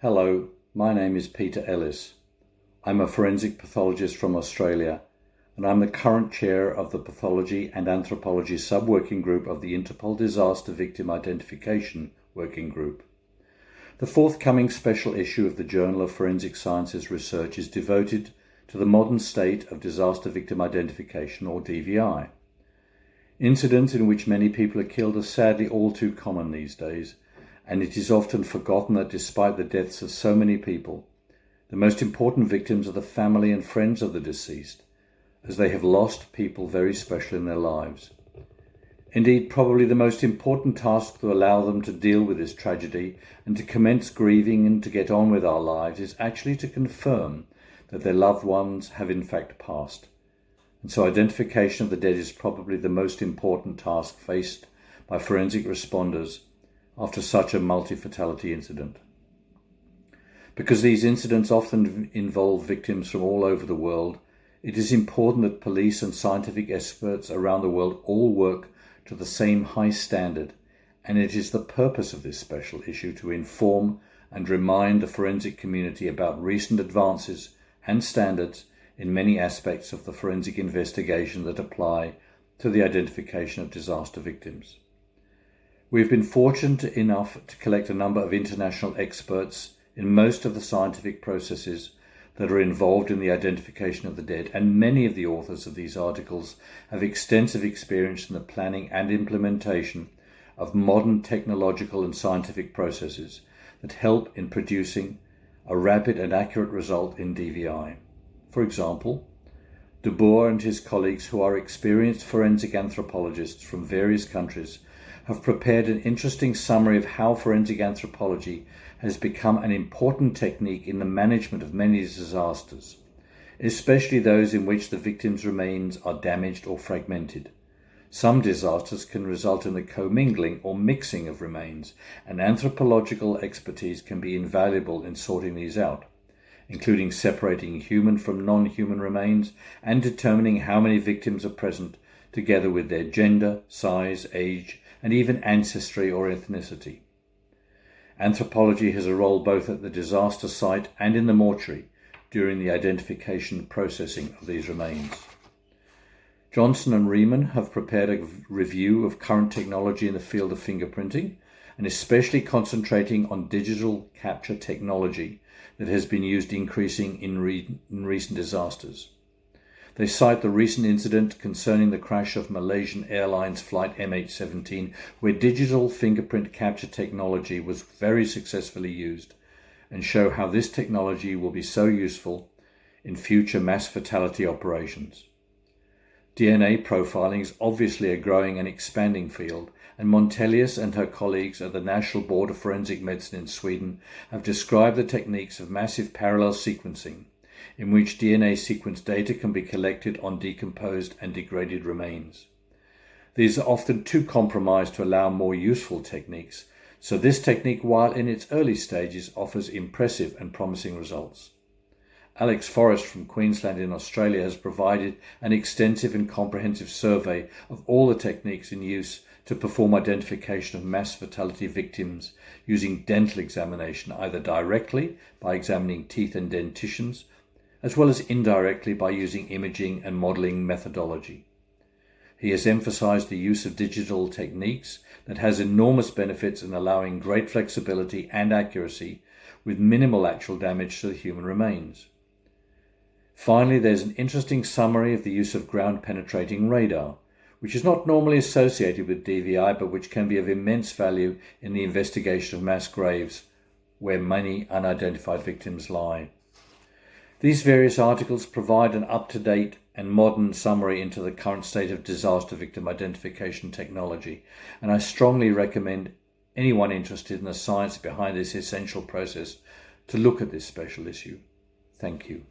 Hello, my name is Peter Ellis. I'm a forensic pathologist from Australia, and I'm the current chair of the Pathology and Anthropology Sub-Working Group of the Interpol Disaster Victim Identification Working Group. The forthcoming special issue of the Journal of Forensic Sciences Research is devoted to the modern state of disaster victim identification, or DVI. Incidents in which many people are killed are sadly all too common these days, and it is often forgotten that despite the deaths of so many people, the most important victims are the family and friends of the deceased, as they have lost people very special in their lives. Indeed, probably the most important task to allow them to deal with this tragedy and to commence grieving and to get on with our lives is actually to confirm that their loved ones have in fact passed. And so identification of the dead is probably the most important task faced by forensic responders after such a multi-fatality incident. Because these incidents often involve victims from all over the world, it is important that police and scientific experts around the world all work to the same high standard, and it is the purpose of this special issue to inform and remind the forensic community about recent advances and standards in many aspects of the forensic investigation that apply to the identification of disaster victims. We've been fortunate enough to collect a number of international experts in most of the scientific processes that are involved in the identification of the dead, and many of the authors of these articles have extensive experience in the planning and implementation of modern technological and scientific processes that help in producing a rapid and accurate result in DVI. For example, De Boer and his colleagues, who are experienced forensic anthropologists from various countries, have prepared an interesting summary of how forensic anthropology has become an important technique in the management of many disasters, especially those in which the victims' remains are damaged or fragmented. Some disasters can result in the commingling or mixing of remains, and anthropological expertise can be invaluable in sorting these out, including separating human from non-human remains and determining how many victims are present, together with their gender, size, age, and even ancestry or ethnicity. Anthropology has a role both at the disaster site and in the mortuary during the identification and processing of these remains. Johnson and Riemann have prepared a review of current technology in the field of fingerprinting, and especially concentrating on digital capture technology that has been used increasing in recent disasters. They cite the recent incident concerning the crash of Malaysian Airlines flight MH17, where digital fingerprint capture technology was very successfully used, and show how this technology will be so useful in future mass fatality operations. DNA profiling is obviously a growing and expanding field, and Montelius and her colleagues at the National Board of Forensic Medicine in Sweden have described the techniques of massive parallel sequencing, in which DNA sequence data can be collected on decomposed and degraded remains. These are often too compromised to allow more useful techniques, so this technique, while in its early stages, offers impressive and promising results. Alex Forrest from Queensland in Australia has provided an extensive and comprehensive survey of all the techniques in use to perform identification of mass fatality victims using dental examination, either directly by examining teeth and dentitions, as well as indirectly by using imaging and modelling methodology. He has emphasised the use of digital techniques that has enormous benefits in allowing great flexibility and accuracy with minimal actual damage to the human remains. Finally, there's an interesting summary of the use of ground-penetrating radar, which is not normally associated with DVI, but which can be of immense value in the investigation of mass graves where many unidentified victims lie. These various articles provide an up-to-date and modern summary into the current state of disaster victim identification technology, and I strongly recommend anyone interested in the science behind this essential process to look at this special issue. Thank you.